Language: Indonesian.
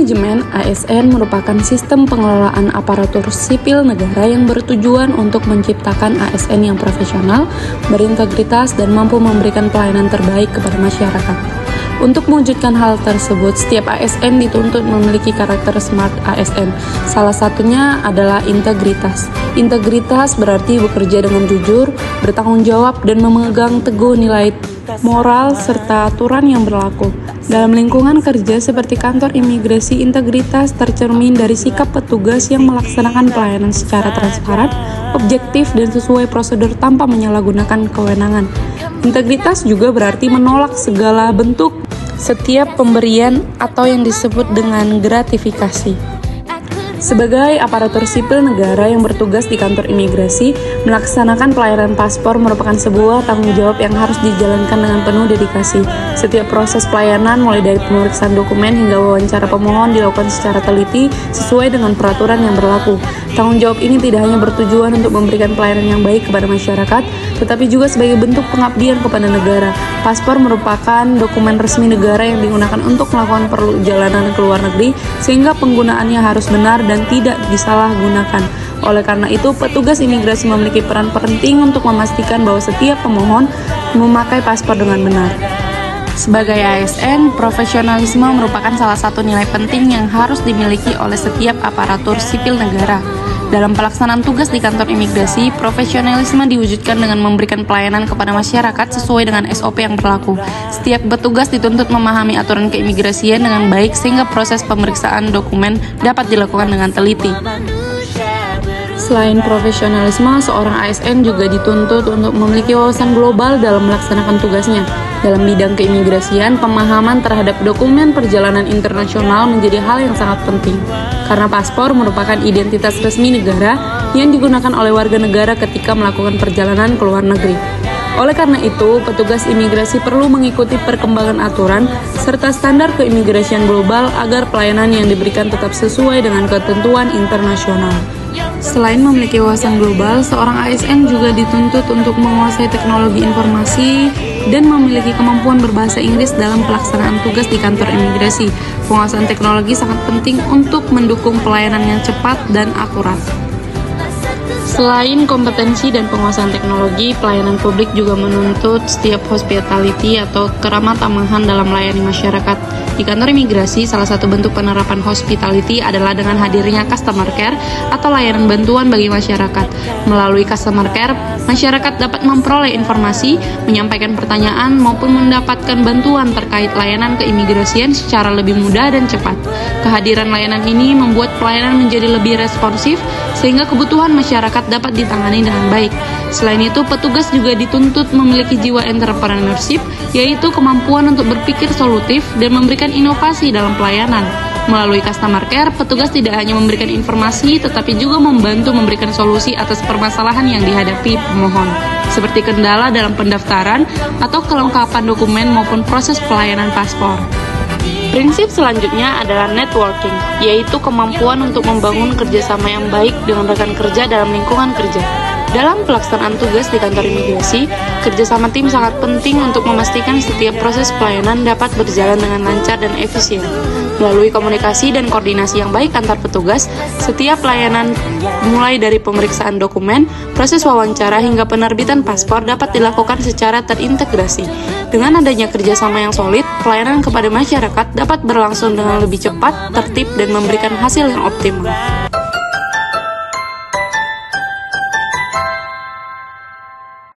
manajemen, ASN merupakan sistem pengelolaan aparatur sipil negara yang bertujuan untuk menciptakan ASN yang profesional, berintegritas, dan mampu memberikan pelayanan terbaik kepada masyarakat. Untuk mewujudkan hal tersebut, setiap ASN dituntut memiliki karakter smart ASN. Salah satunya adalah integritas. Integritas berarti bekerja dengan jujur, bertanggung jawab, dan memegang teguh nilai moral serta aturan yang berlaku. Dalam lingkungan kerja seperti kantor imigrasi, integritas tercermin dari sikap petugas yang melaksanakan pelayanan secara transparan, objektif, dan sesuai prosedur tanpa menyalahgunakan kewenangan. Integritas juga berarti menolak segala bentuk setiap pemberian atau yang disebut dengan gratifikasi. Sebagai aparatur sipil negara yang bertugas di kantor imigrasi, melaksanakan pelayanan paspor merupakan sebuah tanggung jawab yang harus dijalankan dengan penuh dedikasi. Setiap proses pelayanan, mulai dari pemeriksaan dokumen hingga wawancara pemohon, dilakukan secara teliti sesuai dengan peraturan yang berlaku. Tanggung jawab ini tidak hanya bertujuan untuk memberikan pelayanan yang baik kepada masyarakat, tetapi juga sebagai bentuk pengabdian kepada negara. Paspor merupakan dokumen resmi negara yang digunakan untuk melakukan perjalanan ke luar negeri, sehingga penggunaannya harus benar dan tidak disalahgunakan. Oleh karena itu, petugas imigrasi memiliki peran penting untuk memastikan bahwa setiap pemohon memakai paspor dengan benar. Sebagai ASN, profesionalisme merupakan salah satu nilai penting yang harus dimiliki oleh setiap aparatur sipil negara. Dalam pelaksanaan tugas di kantor imigrasi, profesionalisme diwujudkan dengan memberikan pelayanan kepada masyarakat sesuai dengan SOP yang berlaku. Setiap petugas dituntut memahami aturan keimigrasian dengan baik sehingga proses pemeriksaan dokumen dapat dilakukan dengan teliti. Selain profesionalisme, seorang ASN juga dituntut untuk memiliki wawasan global dalam melaksanakan tugasnya. Dalam bidang keimigrasian, pemahaman terhadap dokumen perjalanan internasional menjadi hal yang sangat penting, karena paspor merupakan identitas resmi negara yang digunakan oleh warga negara ketika melakukan perjalanan ke luar negeri. Oleh karena itu, petugas imigrasi perlu mengikuti perkembangan aturan serta standar keimigrasian global agar pelayanan yang diberikan tetap sesuai dengan ketentuan internasional. Selain memiliki wawasan global, seorang ASN juga dituntut untuk menguasai teknologi informasi dan memiliki kemampuan berbahasa Inggris dalam pelaksanaan tugas di kantor imigrasi. Penguasaan teknologi sangat penting untuk mendukung pelayanan yang cepat dan akurat. Selain kompetensi dan penguasaan teknologi, pelayanan publik juga menuntut setiap hospitality atau keramah tamahan dalam melayani masyarakat. Di kantor imigrasi, salah satu bentuk penerapan hospitality adalah dengan hadirnya customer care atau layanan bantuan bagi masyarakat. Melalui customer care, masyarakat dapat memperoleh informasi, menyampaikan pertanyaan, maupun mendapatkan bantuan terkait layanan keimigrasian secara lebih mudah dan cepat. Kehadiran layanan ini membuat pelayanan menjadi lebih responsif, sehingga kebutuhan masyarakat dapat ditangani dengan baik. Selain itu, petugas juga dituntut memiliki jiwa entrepreneurship, yaitu kemampuan untuk berpikir solutif dan memberikan inovasi dalam pelayanan. Melalui customer care, petugas tidak hanya memberikan informasi, tetapi juga membantu memberikan solusi atas permasalahan yang dihadapi pemohon, seperti kendala dalam pendaftaran atau kelengkapan dokumen maupun proses pelayanan paspor. Prinsip selanjutnya adalah networking, yaitu kemampuan untuk membangun kerjasama yang baik dengan rekan kerja dalam lingkungan kerja. Dalam pelaksanaan tugas di kantor imigrasi, kerjasama tim sangat penting untuk memastikan setiap proses pelayanan dapat berjalan dengan lancar dan efisien. Melalui komunikasi dan koordinasi yang baik antar petugas, setiap pelayanan mulai dari pemeriksaan dokumen, proses wawancara hingga penerbitan paspor dapat dilakukan secara terintegrasi. Dengan adanya kerjasama yang solid, pelayanan kepada masyarakat dapat berlangsung dengan lebih cepat, tertib, dan memberikan hasil yang optimal.